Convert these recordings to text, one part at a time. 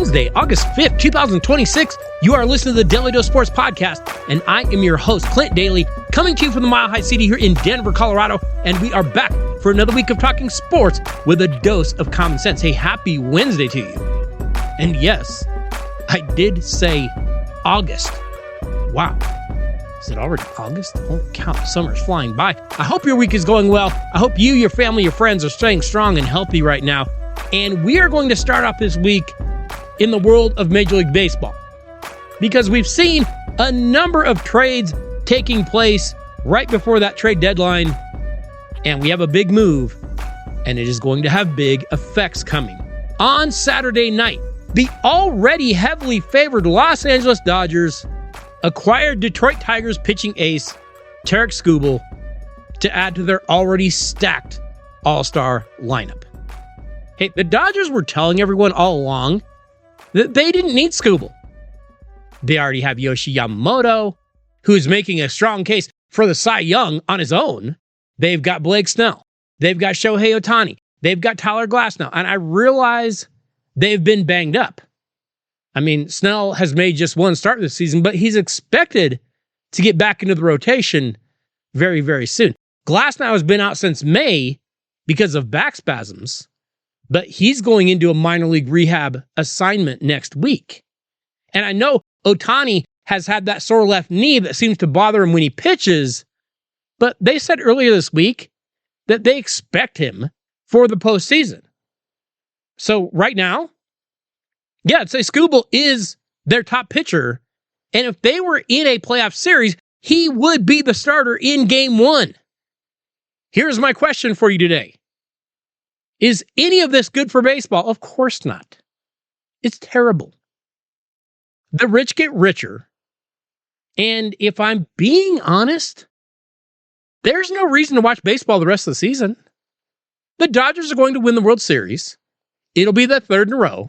Wednesday, August 5th, 2026. You are listening to the Daly Dose Sports Podcast, and I am your host, Clint Daly, coming to you from the Mile High City here in Denver, Colorado, and we are back for another week of talking sports with a dose of common sense. Hey, happy Wednesday to you. And yes, I did say August. Wow. Is it already August? Holy cow, summer's flying by. I hope your week is going well. I hope you, your family, your friends are staying strong and healthy right now. And we are going to start off this week in the world of Major League Baseball, because we've seen a number of trades taking place right before that trade deadline, and we have a big move, and it is going to have big effects coming. On Saturday night, the already heavily favored Los Angeles Dodgers acquired Detroit Tigers pitching ace Tarik Skubal to add to their already stacked all-star lineup. Hey, the Dodgers were telling everyone all along that they didn't need Skubal. They already have Yoshi Yamamoto, who's making a strong case for the Cy Young on his own. They've got Blake Snell. They've got Shohei Ohtani. They've got Tyler Glasnow. And I realize they've been banged up. I mean, Snell has made just one start this season, but he's expected to get back into the rotation very, very soon. Glasnow has been out since May because of back spasms, but he's going into a minor league rehab assignment next week. And I know Ohtani has had that sore left knee that seems to bother him when he pitches, but they said earlier this week that they expect him for the postseason. So right now, yeah, I'd say Skubal is their top pitcher, and if they were in a playoff series, he would be the starter in Game 1. Here's my question for you today. Is any of this good for baseball? Of course not. It's terrible. The rich get richer. And if I'm being honest, there's no reason to watch baseball the rest of the season. The Dodgers are going to win the World Series. It'll be the third in a row.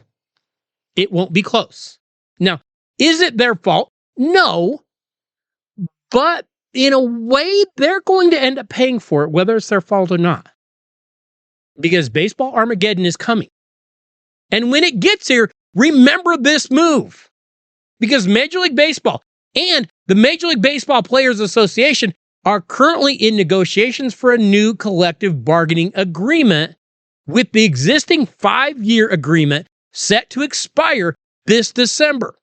It won't be close. Now, is it their fault? No. But in a way, they're going to end up paying for it, whether it's their fault or not. Because baseball Armageddon is coming. And when it gets here, remember this move. Because Major League Baseball and the Major League Baseball Players Association are currently in negotiations for a new collective bargaining agreement, with the existing 5-year agreement set to expire this December.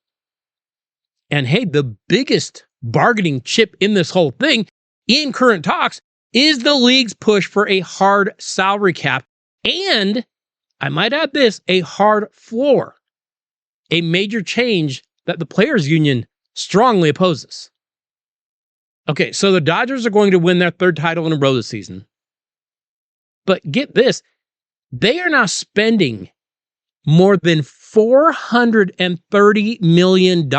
And hey, the biggest bargaining chip in this whole thing in current talks is the league's push for a hard salary cap, and I might add this, a hard floor, a major change that the Players Union strongly opposes. Okay, so the Dodgers are going to win their third title in a row this season. But get this, they are now spending more than $430 million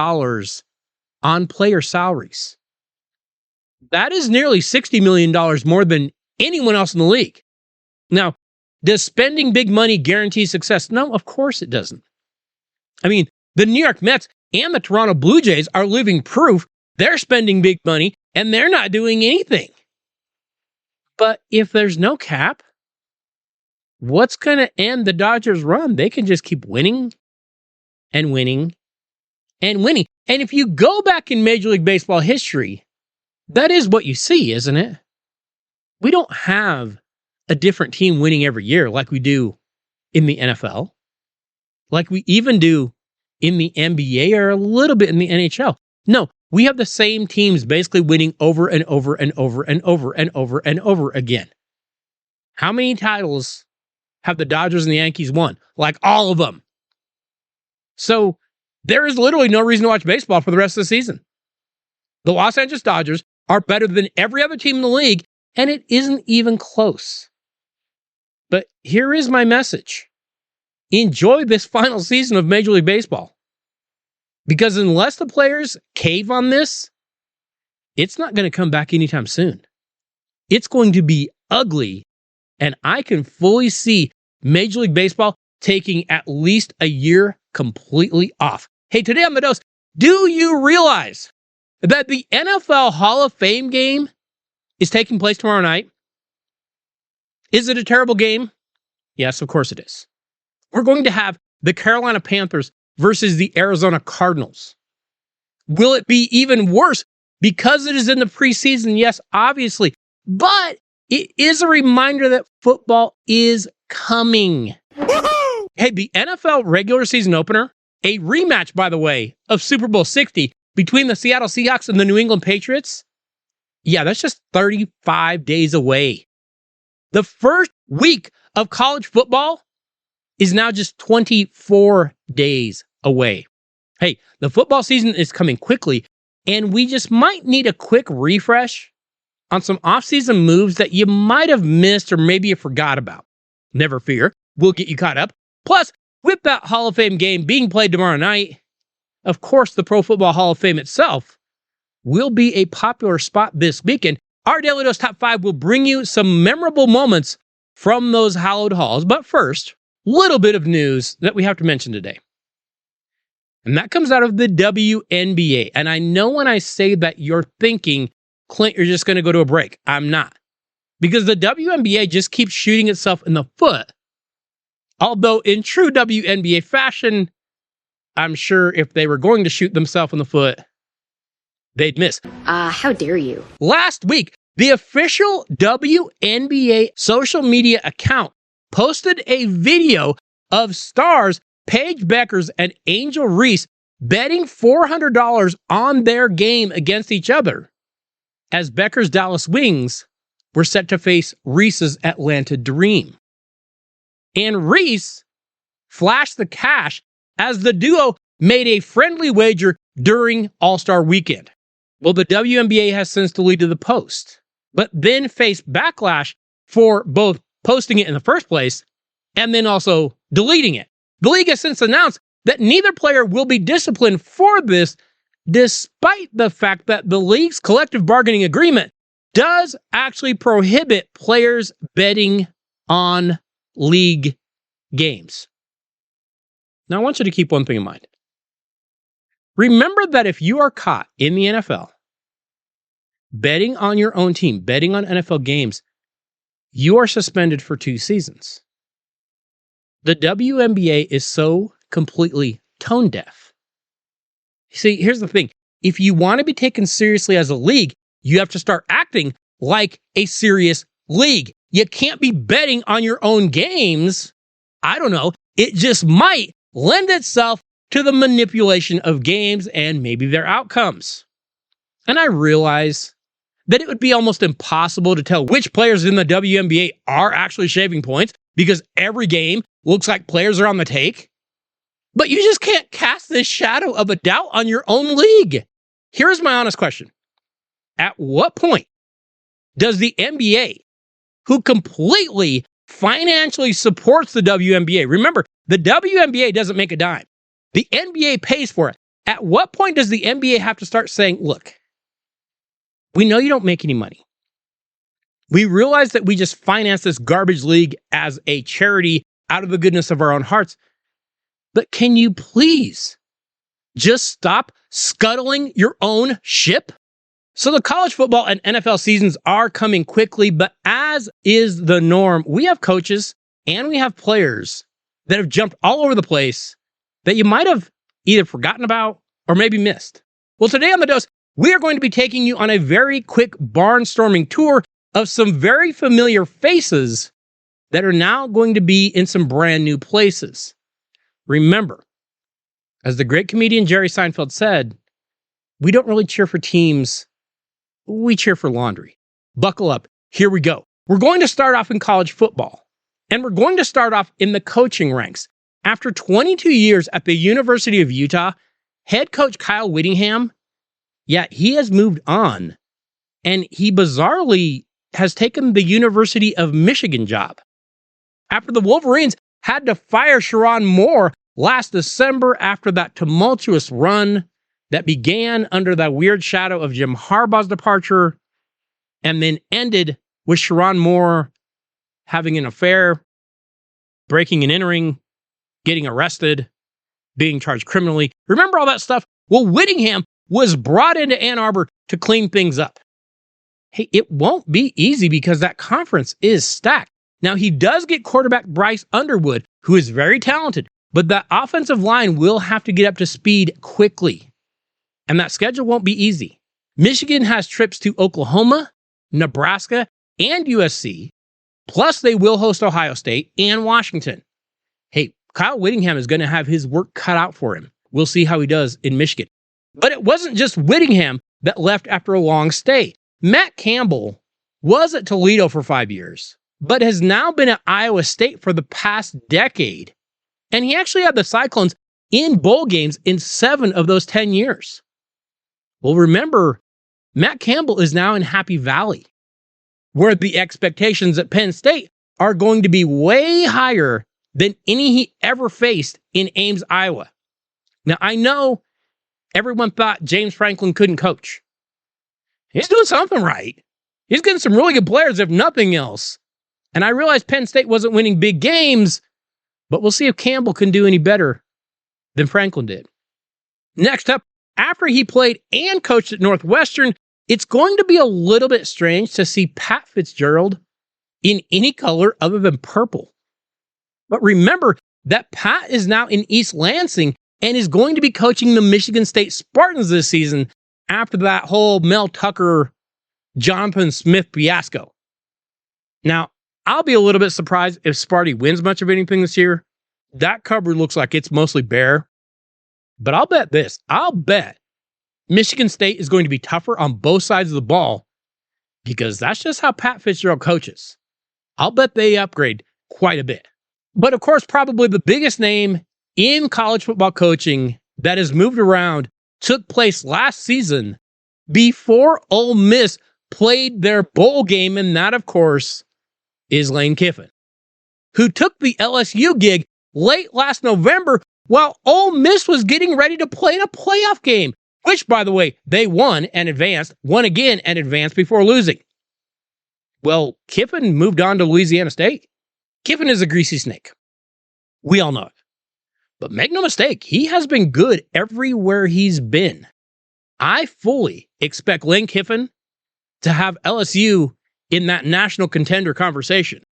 on player salaries. That is nearly $60 million more than anyone else in the league. Now, does spending big money guarantee success? No, of course it doesn't. I mean, the New York Mets and the Toronto Blue Jays are living proof they're spending big money and they're not doing anything. But if there's no cap, what's going to end the Dodgers' run? They can just keep winning and winning and winning. And if you go back in Major League Baseball history, that is what you see, isn't it? We don't have a different team winning every year like we do in the NFL, like we even do in the NBA or a little bit in the NHL. No, we have the same teams basically winning over and over and over and over and over and over again. How many titles have the Dodgers and the Yankees won? Like all of them. So there is literally no reason to watch baseball for the rest of the season. The Los Angeles Dodgers are better than every other team in the league, and it isn't even close. But here is my message. Enjoy this final season of Major League Baseball. Because unless the players cave on this, it's not going to come back anytime soon. It's going to be ugly, and I can fully see Major League Baseball taking at least a year completely off. Hey, today on The Dose, do you realize that the NFL Hall of Fame game is taking place tomorrow night? Is it a terrible game? Yes, of course it is. We're going to have the Carolina Panthers versus the Arizona Cardinals? Will it be even worse because it is in the preseason? Yes, obviously. But it is a reminder that football is coming. Hey, the NFL regular season opener, a rematch, by the way, of Super Bowl 60 between the Seattle Seahawks and the New England Patriots. Yeah, that's just 35 days away. The first week of college football is now just 24 days away. Hey, the football season is coming quickly, and we just might need a quick refresh on some offseason moves that you might have missed or maybe you forgot about. Never fear, we'll get you caught up. Plus, with that Hall of Fame game being played tomorrow night, of course, the Pro Football Hall of Fame itself will be a popular spot this weekend. Our Daly Dose Top 5 will bring you some memorable moments from those hallowed halls. But first, little bit of news that we have to mention today. And that comes out of the WNBA. And I know when I say that you're thinking, Clint, you're just going to go to a break. I'm not. Because the WNBA just keeps shooting itself in the foot. Although in true WNBA fashion, I'm sure if they were going to shoot themselves in the foot, they'd miss. How dare you? Last week, the official WNBA social media account posted a video of stars Paige Beckers and Angel Reese betting $400 on their game against each other, as Becker's Dallas Wings were set to face Reese's Atlanta Dream. And Reese flashed the cash as the duo made a friendly wager during All-Star Weekend. Well, the WNBA has since deleted the post, but then faced backlash for both posting it in the first place and then also deleting it. The league has since announced that neither player will be disciplined for this, despite the fact that the league's collective bargaining agreement does actually prohibit players betting on league games. Now, I want you to keep one thing in mind. Remember that if you are caught in the NFL betting on your own team, betting on NFL games, you are suspended for 2 seasons. The WNBA is so completely tone deaf. See, here's the thing. If you want to be taken seriously as a league, you have to start acting like a serious league. You can't be betting on your own games. I don't know. It just might lend itself to the manipulation of games and maybe their outcomes. And I realize that it would be almost impossible to tell which players in the WNBA are actually shaving points because every game looks like players are on the take. But you just can't cast this shadow of a doubt on your own league. Here's my honest question. At what point does the NBA, who completely financially supports the WNBA, remember, the WNBA doesn't make a dime. The NBA pays for it. At what point does the NBA have to start saying, look, we know you don't make any money. We realize that we just finance this garbage league as a charity out of the goodness of our own hearts. But can you please just stop scuttling your own ship? So the college football and NFL seasons are coming quickly, but as is the norm, we have coaches and we have players that have jumped all over the place that you might have either forgotten about or maybe missed. Well, today on The Dose, we are going to be taking you on a very quick barnstorming tour of some very familiar faces that are now going to be in some brand new places. Remember, as the great comedian Jerry Seinfeld said, we don't really cheer for teams, we cheer for laundry. Buckle up, here we go. We're going to start off in college football, and we're going to start off in the coaching ranks. After 22 years at the University of Utah, head coach Kyle Whittingham, he has moved on, and he bizarrely has taken the University of Michigan job. After the Wolverines had to fire Sharon Moore last December after that tumultuous run that began under that weird shadow of Jim Harbaugh's departure and then ended with Sharon Moore having an affair, breaking and entering, getting arrested, being charged criminally. Remember all that stuff? Well, Whittingham was brought into Ann Arbor to clean things up. Hey, it won't be easy because that conference is stacked. Now, he does get quarterback Bryce Underwood, who is very talented, But that offensive line will have to get up to speed quickly. And that schedule won't be easy. Michigan has trips to Oklahoma, Nebraska, and USC. Plus, they will host Ohio State and Washington. Hey, Kyle Whittingham is going to have his work cut out for him. We'll see how he does in Michigan. But it wasn't just Whittingham that left after a long stay. Matt Campbell was at Toledo for 5 years, but has now been at Iowa State for the past decade. And he actually had the Cyclones in bowl games in 7 of those 10 years. Well, remember, Matt Campbell is now in Happy Valley, where the expectations at Penn State are going to be way higher than any he ever faced in Ames, Iowa. Now, I know everyone thought James Franklin couldn't coach. He's doing something right. He's getting some really good players, if nothing else. And I realized Penn State wasn't winning big games, but we'll see if Campbell can do any better than Franklin did. Next up, after he played and coached at Northwestern, it's going to be a little bit strange to see Pat Fitzgerald in any color other than purple. But remember that Pat is now in East Lansing and is going to be coaching the Michigan State Spartans this season after that whole Mel Tucker, Jonathan Smith fiasco. Now, I'll be a little bit surprised if Sparty wins much of anything this year. That cupboard looks like it's mostly bare. But I'll bet this. I'll bet Michigan State is going to be tougher on both sides of the ball because that's just how Pat Fitzgerald coaches. I'll bet they upgrade quite a bit. But of course, probably the biggest name in college football coaching that has moved around took place last season before Ole Miss played their bowl game, and that, of course, is Lane Kiffin, who took the LSU gig late last November while Ole Miss was getting ready to play in a playoff game, which, by the way, they won again and advanced before losing. Well, Kiffin moved on to Louisiana State. Kiffin is a greasy snake. We all know it. But make no mistake, he has been good everywhere he's been. I fully expect Lane Kiffin to have LSU in that national contender conversation.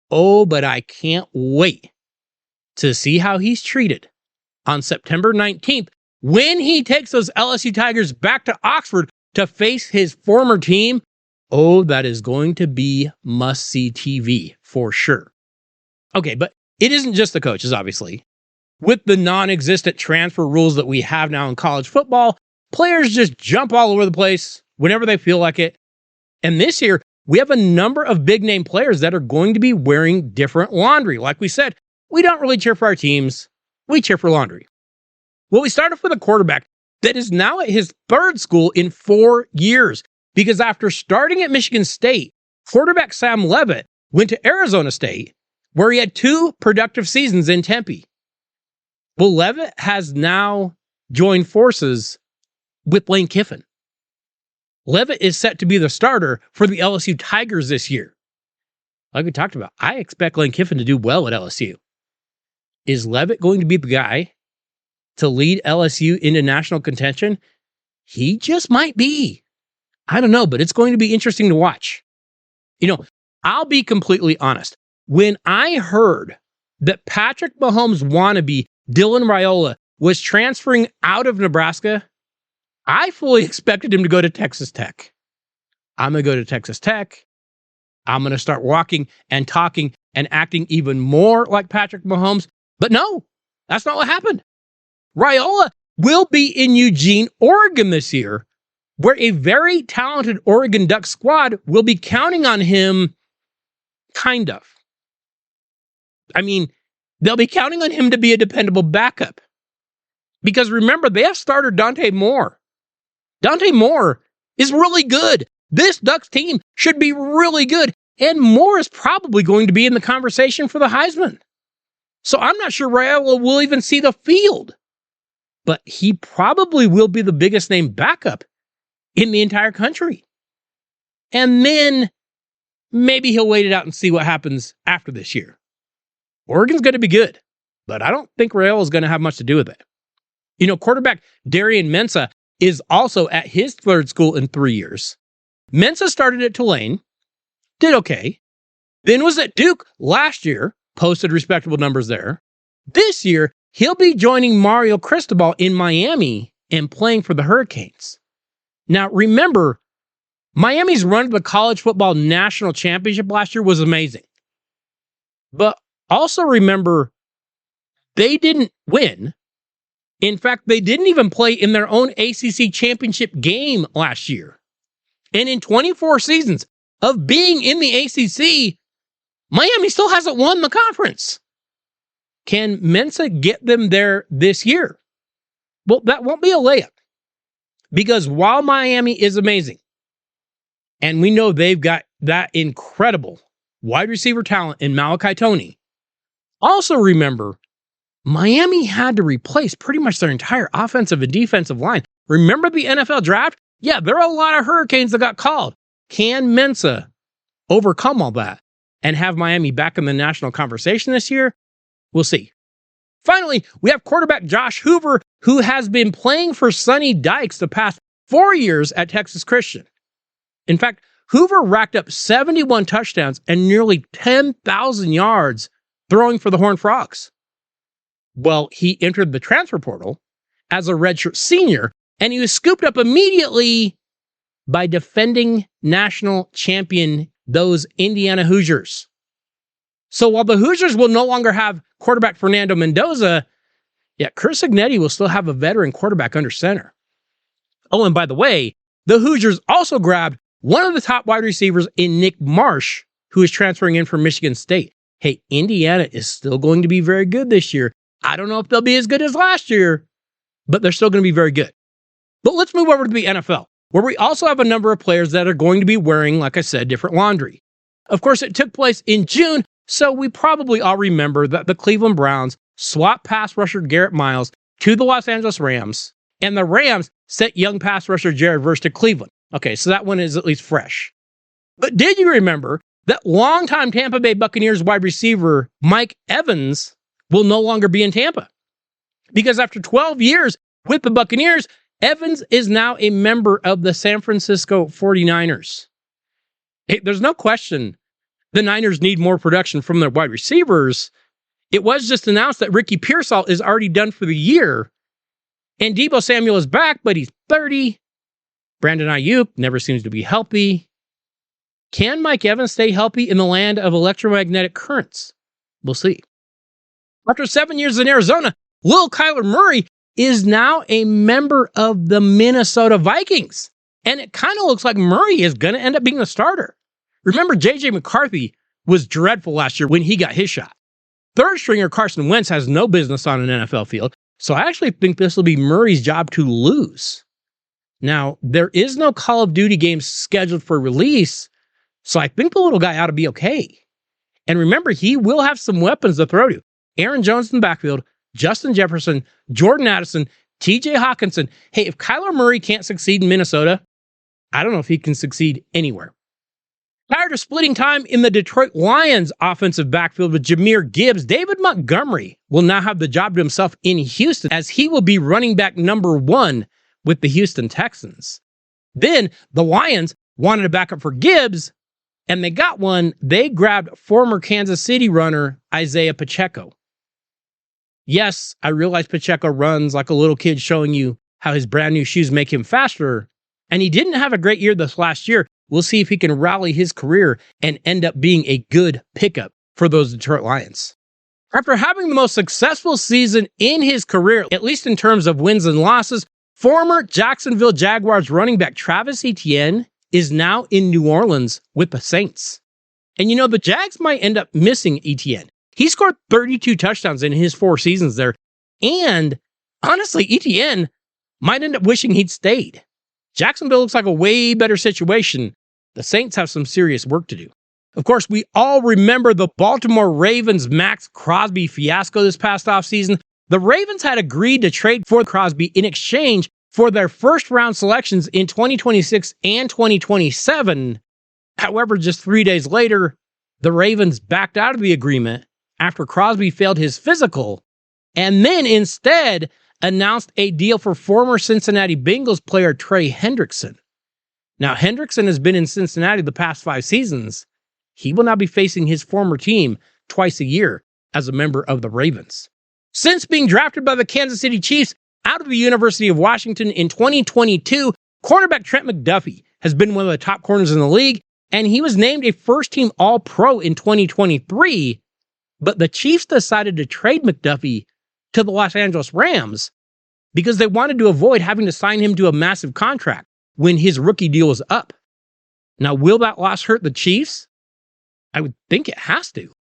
Oh, but I can't wait to see how he's treated on September 19th when he takes those LSU Tigers back to Oxford to face his former team. Oh, that is going to be must-see TV for sure. Okay, but it isn't just the coaches, obviously. With the non-existent transfer rules that we have now in college football, players just jump all over the place whenever they feel like it. And this year, we have a number of big-name players that are going to be wearing different laundry. Like we said, we don't really cheer for our teams. We cheer for laundry. Well, we start off with a quarterback that is now at his 3rd school in 4 years. Because after starting at Michigan State, quarterback Sam Leavitt went to Arizona State, where he had 2 productive seasons in Tempe. Well, Leavitt has now joined forces with Lane Kiffin. Leavitt is set to be the starter for the LSU Tigers this year. Like we talked about, I expect Lane Kiffin to do well at LSU. Is Leavitt going to be the guy to lead LSU into national contention? He just might be. I don't know, but it's going to be interesting to watch. You know, I'll be completely honest. When I heard that Patrick Mahomes' wannabe Dylan Raiola was transferring out of Nebraska, I fully expected him to go to Texas Tech. I'm going to go to Texas Tech. I'm going to start walking and talking and acting even more like Patrick Mahomes. But no, that's not what happened. Raiola will be in Eugene, Oregon this year, where a very talented Oregon Ducks squad will be counting on him, kind of. I mean, they'll be counting on him to be a dependable backup. Because remember, they have starter Dante Moore. Dante Moore is really good. This Ducks team should be really good. And Moore is probably going to be in the conversation for the Heisman. So I'm not sure Raiola will even see the field. But he probably will be the biggest name backup in the entire country. And then maybe he'll wait it out and see what happens after this year. Oregon's going to be good, but I don't think Raiola is going to have much to do with it. You know, quarterback Darian Mensah is also at his 3rd school in 3 years. Mensah started at Tulane, did okay, then was at Duke last year, posted respectable numbers there, This year, he'll be joining Mario Cristobal in Miami and playing for the Hurricanes. Now, remember, Miami's run to the college football national championship last year was amazing. But also remember, they didn't win. In fact, they didn't even play in their own ACC championship game last year. And in 24 seasons of being in the ACC, Miami still hasn't won the conference. Can Mensa get them there this year? Well, that won't be a layup. Because while Miami is amazing, and we know they've got that incredible wide receiver talent in Malachi Toney, also remember, Miami had to replace pretty much their entire offensive and defensive line. Remember the NFL draft? Yeah, there are a lot of Hurricanes that got called. Can Mensa overcome all that and have Miami back in the national conversation this year? We'll see. Finally, we have quarterback Josh Hoover, who has been playing for Sonny Dykes the past 4 years at Texas Christian. In fact, Hoover racked up 71 touchdowns and nearly 10,000 yards throwing for the Horned Frogs. Well, he entered the transfer portal as a redshirt senior, and he was scooped up immediately by defending national champion, those Indiana Hoosiers. So while the Hoosiers will no longer have quarterback Fernando Mendoza, Chris Ignetti will still have a veteran quarterback under center. Oh, and by the way, the Hoosiers also grabbed one of the top wide receivers in Nick Marsh, who is transferring in from Michigan State. Hey, Indiana is still going to be very good this year. I don't know if they'll be as good as last year, but they're still going to be very good. But let's move over to the NFL, where we also have a number of players that are going to be wearing, like I said, different laundry. Of course, it took place in June, so we probably all remember that the Cleveland Browns swapped pass rusher Garrett Miles to the Los Angeles Rams, and the Rams sent young pass rusher Jared Verse to Cleveland. Okay, so that one is at least fresh. But did you remember that longtime Tampa Bay Buccaneers wide receiver Mike Evans will no longer be in Tampa? Because after 12 years with the Buccaneers, Evans is now a member of the San Francisco 49ers. Hey, there's no question the Niners need more production from their wide receivers. It was just announced that Ricky Pearsall is already done for the year, and Deebo Samuel is back, but he's 30. Brandon Ayuk never seems to be healthy. Can Mike Evans stay healthy in the land of electromagnetic currents? We'll see. After 7 years in Arizona, Lil Kyler Murray is now a member of the Minnesota Vikings. And it kind of looks like Murray is going to end up being the starter. Remember, J.J. McCarthy was dreadful last year when he got his shot. Third stringer Carson Wentz has no business on an NFL field, so I actually think this will be Murray's job to lose. Now, there is no Call of Duty game scheduled for release, so I think the little guy ought to be okay. And remember, he will have some weapons to throw to. Aaron Jones in the backfield, Justin Jefferson, Jordan Addison, TJ Hawkinson. Hey, if Kyler Murray can't succeed in Minnesota, I don't know if he can succeed anywhere. Prior to splitting time in the Detroit Lions offensive backfield with Jahmyr Gibbs, David Montgomery will now have the job to himself in Houston, as he will be running back number 1 with the Houston Texans. Then the Lions wanted a backup for Gibbs, and they got one. They grabbed former Kansas City runner Isaiah Pacheco. Yes, I realize Pacheco runs like a little kid, showing you how his brand new shoes make him faster, and he didn't have a great year this last year. We'll see if he can rally his career and end up being a good pickup for those Detroit Lions. After having the most successful season in his career, at least in terms of wins and losses, former Jacksonville Jaguars running back Travis Etienne is now in New Orleans with the Saints. And you know, the Jags might end up missing Etienne. He scored 32 touchdowns in his 4 seasons there. And honestly, Etienne might end up wishing he'd stayed. Jacksonville looks like a way better situation. The Saints have some serious work to do. Of course, we all remember the Baltimore Ravens Max Crosby fiasco this past offseason. The Ravens had agreed to trade for Crosby in exchange for their first-round selections in 2026 and 2027. However, just 3 days later, the Ravens backed out of the agreement after Crosby failed his physical, and then instead announced a deal for former Cincinnati Bengals player Trey Hendrickson. Now, Hendrickson has been in Cincinnati the past 5 seasons. He will now be facing his former team twice a year as a member of the Ravens. Since being drafted by the Kansas City Chiefs out of the University of Washington in 2022, cornerback Trent McDuffie has been one of the top corners in the league, and he was named a first-team All-Pro in 2023, but the Chiefs decided to trade McDuffie to the Los Angeles Rams because they wanted to avoid having to sign him to a massive contract when his rookie deal was up. Now, will that loss hurt the Chiefs? I would think it has to.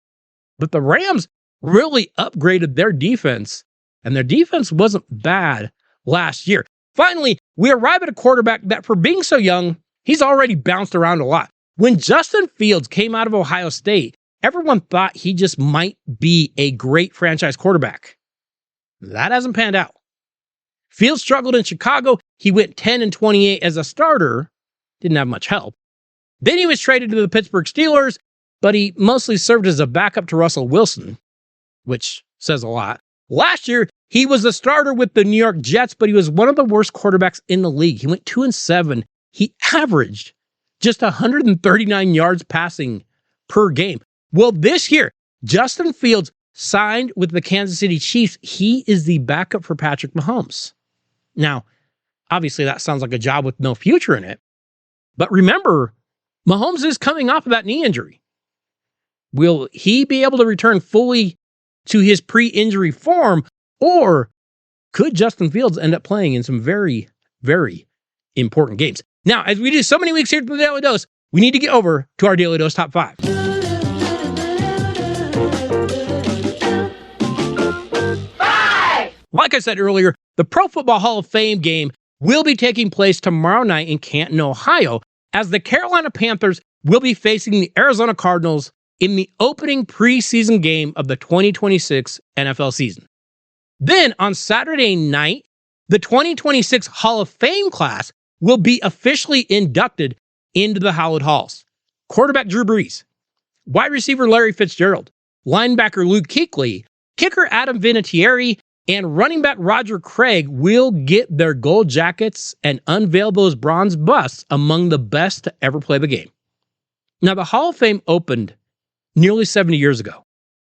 But the Rams really upgraded their defense, and their defense wasn't bad last year. Finally, we arrive at a quarterback that, for being so young, he's already bounced around a lot. When Justin Fields came out of Ohio State, everyone thought he just might be a great franchise quarterback. That hasn't panned out. Fields struggled in Chicago. He went 10-28 as a starter. Didn't have much help. Then he was traded to the Pittsburgh Steelers, but he mostly served as a backup to Russell Wilson, which says a lot. Last year, he was a starter with the New York Jets, but he was one of the worst quarterbacks in the league. He went 2-7. He averaged just 139 yards passing per game. Well, this year, Justin Fields signed with the Kansas City Chiefs. He is the backup for Patrick Mahomes. Now, obviously, that sounds like a job with no future in it. But remember, Mahomes is coming off of that knee injury. Will he be able to return fully to his pre-injury form, or could Justin Fields end up playing in some very, very important games? Now, as we do so many weeks here at the Daly Dose, we need to get over to our Daly Dose Top 5. Like I said earlier, the Pro Football Hall of Fame game will be taking place tomorrow night in Canton, Ohio, as the Carolina Panthers will be facing the Arizona Cardinals in the opening preseason game of the 2026 NFL season. Then on Saturday night, the 2026 Hall of Fame class will be officially inducted into the hallowed halls. Quarterback Drew Brees, wide receiver Larry Fitzgerald, linebacker Luke Kuechly, kicker Adam Vinatieri, and running back Roger Craig will get their gold jackets and unveil those bronze busts among the best to ever play the game. Now, the Hall of Fame opened nearly 70 years ago,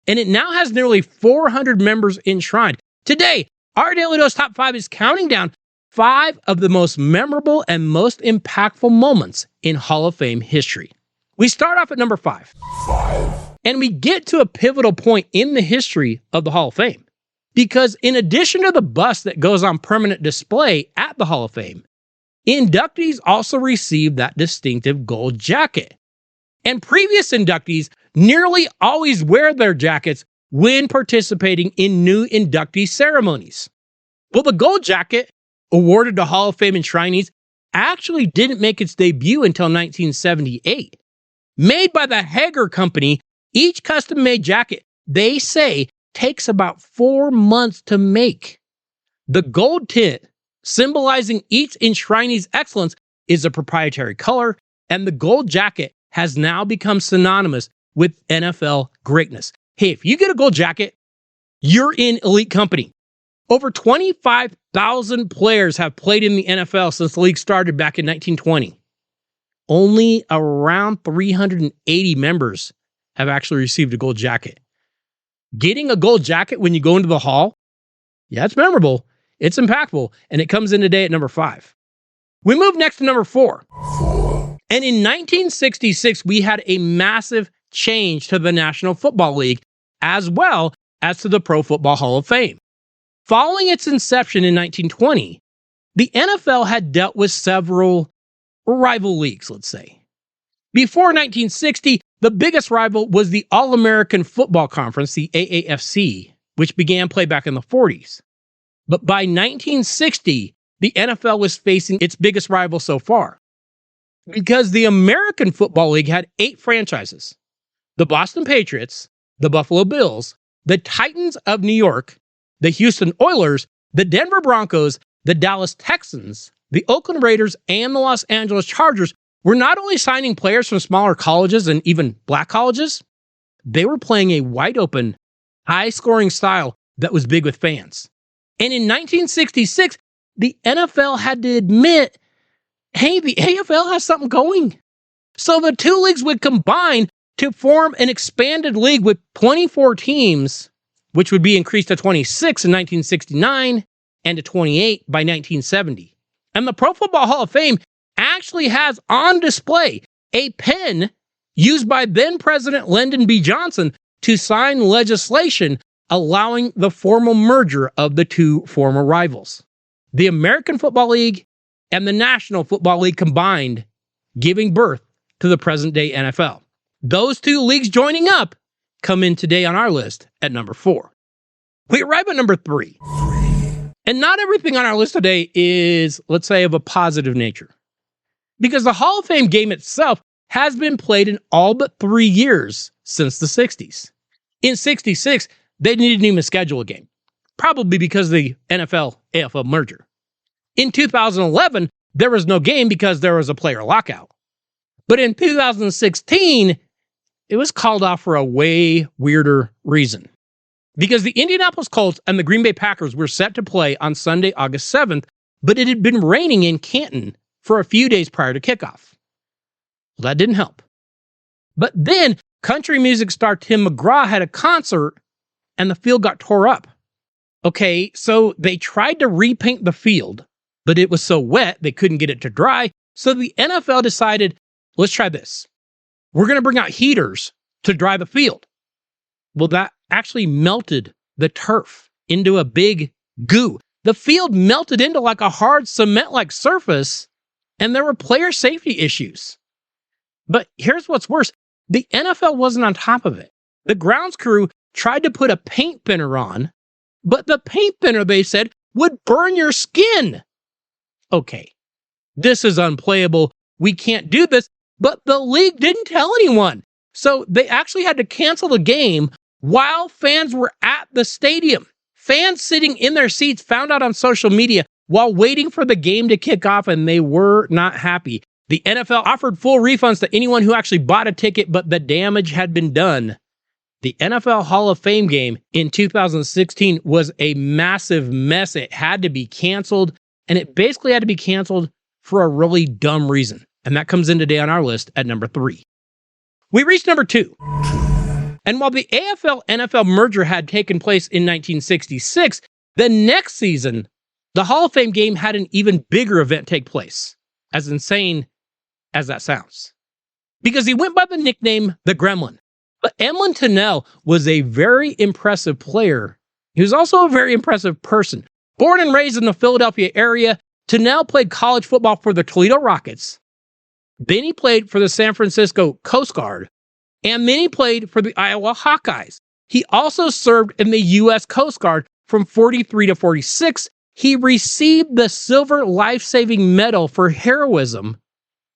and it now has nearly 400 members enshrined. Today, our Daly Dose Top 5 is counting down 5 of the most memorable and most impactful moments in Hall of Fame history. We start off at number 5. And we get to a pivotal point in the history of the Hall of Fame. Because in addition to the bust that goes on permanent display at the Hall of Fame, inductees also receive that distinctive gold jacket. And previous inductees nearly always wear their jackets when participating in new inductee ceremonies. Well, the gold jacket, awarded to Hall of Fame enshrinees, actually didn't make its debut until 1978. Made by the Hager Company, each custom-made jacket, they say, takes about 4 months to make. The gold tint, symbolizing each enshrinee's excellence, is a proprietary color, and the gold jacket has now become synonymous with NFL greatness. Hey, if you get a gold jacket, you're in elite company. Over 25,000 players have played in the NFL since the league started back in 1920. Only around 380 members have actually received a gold jacket. Getting a gold jacket when you go into the hall, yeah, it's memorable, it's impactful, and it comes in today at number 5. We move next to number 4. And in 1966, we had a massive change to the National Football League, as well as to the Pro Football Hall of Fame. Following its inception in 1920, the NFL had dealt with several rival leagues, let's say. Before 1960, the biggest rival was the All-American Football Conference, the AAFC, which began play back in the 40s. But by 1960, the NFL was facing its biggest rival so far, because the American Football League had 8 franchises: the Boston Patriots, the Buffalo Bills, the Titans of New York, the Houston Oilers, the Denver Broncos, the Dallas Texans, the Oakland Raiders, and the Los Angeles Chargers were not only signing players from smaller colleges and even black colleges, they were playing a wide-open, high-scoring style that was big with fans. And in 1966, the NFL had to admit, hey, the AFL has something going. So the two leagues would combine to form an expanded league with 24 teams which would be increased to 26 in 1969 and to 28 by 1970. And the Pro Football Hall of Fame actually has on display a pen used by then President Lyndon B. Johnson to sign legislation allowing the formal merger of the two former rivals, the American Football League and the National Football League combined, giving birth to the present-day NFL. Those two leagues joining up come in today on our list at number 4. We arrive at number 3. And not everything on our list today is, let's say, of a positive nature, because the Hall of Fame game itself has been played in all but 3 years since the 60s. In 66, they didn't even schedule a game, probably because of the NFL-AFL merger. In 2011, there was no game because there was a player lockout. But in 2016, it was called off for a way weirder reason. Because the Indianapolis Colts and the Green Bay Packers were set to play on Sunday, August 7th, but it had been raining in Canton for a few days prior to kickoff. Well, that didn't help. But then country music star Tim McGraw had a concert and the field got tore up. Okay, so they tried to repaint the field, but it was so wet they couldn't get it to dry. So the NFL decided, let's try this. We're going to bring out heaters to dry the field. Well, that actually melted the turf into a big goo. The field melted into like a hard cement-like surface, and there were player safety issues. But here's what's worse. The NFL wasn't on top of it. The grounds crew tried to put a paint thinner on, but the paint thinner, they said, would burn your skin. Okay, this is unplayable. We can't do this. But the league didn't tell anyone. So they actually had to cancel the game while fans were at the stadium. Fans sitting in their seats found out on social media while waiting for the game to kick off, and they were not happy. The NFL offered full refunds to anyone who actually bought a ticket, but the damage had been done. The NFL Hall of Fame game in 2016 was a massive mess. It had to be canceled, and it basically had to be canceled for a really dumb reason. And that comes in today on our list at number 3. We reached number 2. And while the AFL-NFL merger had taken place in 1966, the next season, the Hall of Fame game had an even bigger event take place, as insane as that sounds. Because he went by the nickname the Gremlin. But Emlyn Tunnell was a very impressive player. He was also a very impressive person. Born and raised in the Philadelphia area, Tunnell played college football for the Toledo Rockets. Then he played for the San Francisco Coast Guard. And then he played for the Iowa Hawkeyes. He also served in the U.S. Coast Guard from 43 to 46. He received the Silver Life-Saving Medal for heroism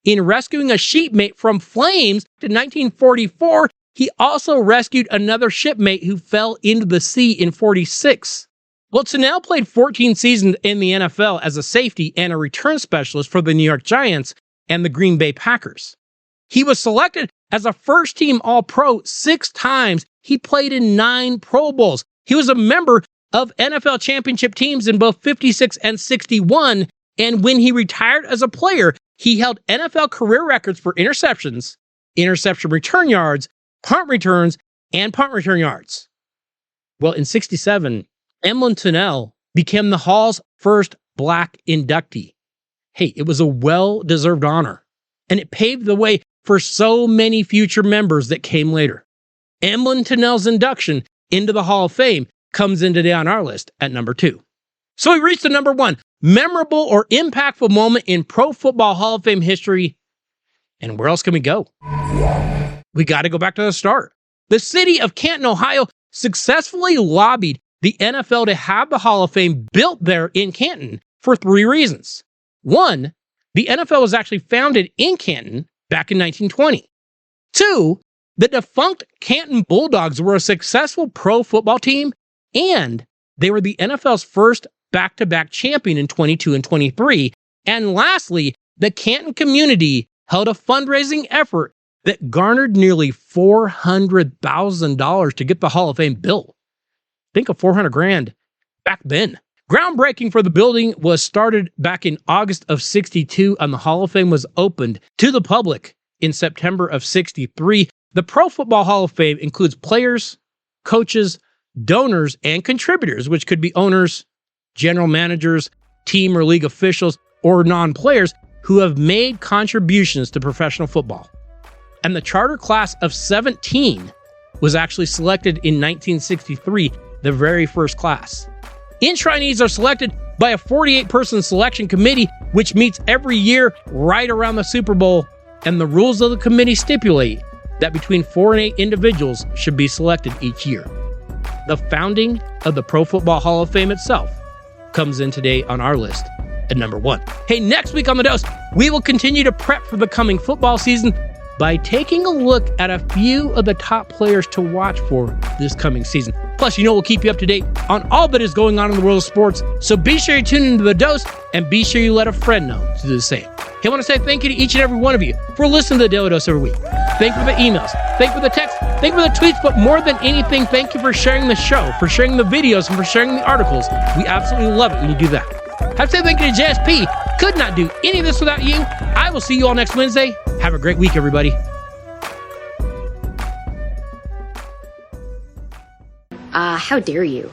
in rescuing a shipmate from flames. In 1944, he also rescued another shipmate who fell into the sea in 46. Well, Tunnell played 14 seasons in the NFL as a safety and a return specialist for the New York Giants and the Green Bay Packers. He was selected as a first-team All-Pro 6 times. He played in 9 Pro Bowls. He was a member of NFL championship teams in both 56 and 61, and when he retired as a player, he held NFL career records for interceptions, interception return yards, punt returns, and punt return yards. Well, in 67, Emlyn Tunnell became the Hall's first black inductee. Hey, it was a well-deserved honor, and it paved the way for so many future members that came later. Emlyn Tunnell's induction into the Hall of Fame comes in today on our list at number 2. So we reached the number 1, memorable or impactful moment in Pro Football Hall of Fame history. And where else can we go? We got to go back to the start. The city of Canton, Ohio, successfully lobbied the NFL to have the Hall of Fame built there in Canton for 3 reasons. 1, the NFL was actually founded in Canton back in 1920. 2, the defunct Canton Bulldogs were a successful pro football team, and they were the NFL's first back-to-back champion in 22 and 23. And lastly, the Canton community held a fundraising effort that garnered nearly $400,000 to get the Hall of Fame built. Think of $400,000 back then. Groundbreaking for the building was started back in August of 62, and the Hall of Fame was opened to the public in September of 63. The Pro Football Hall of Fame includes players, coaches, donors and contributors, which could be owners, general managers, team or league officials, or non-players who have made contributions to professional football. And the charter class of 17 was actually selected in 1963, the very first class. Enshrinees are selected by a 48-person selection committee, which meets every year right around the Super Bowl, and the rules of the committee stipulate that between 4 and 8 individuals should be selected each year. The founding of the Pro Football Hall of Fame itself comes in today on our list at number 1. Hey, next week on The Dose, we will continue to prep for the coming football season by taking a look at a few of the top players to watch for this coming season. Plus, we'll keep you up to date on all that is going on in the world of sports, so be sure you tune into The Dose and be sure you let a friend know to do the same. Hey, I want to say thank you to each and every one of you for listening to the Daly Dose every week. Thank you for the emails, thank you for the texts, thank you for the tweets, but more than anything, thank you for sharing the show, for sharing the videos, and for sharing the articles. We absolutely love it when you do that. I have to say thank you to JSP. Could not do any of this without you. I will see you all next Wednesday. Have a great week, everybody. How dare you?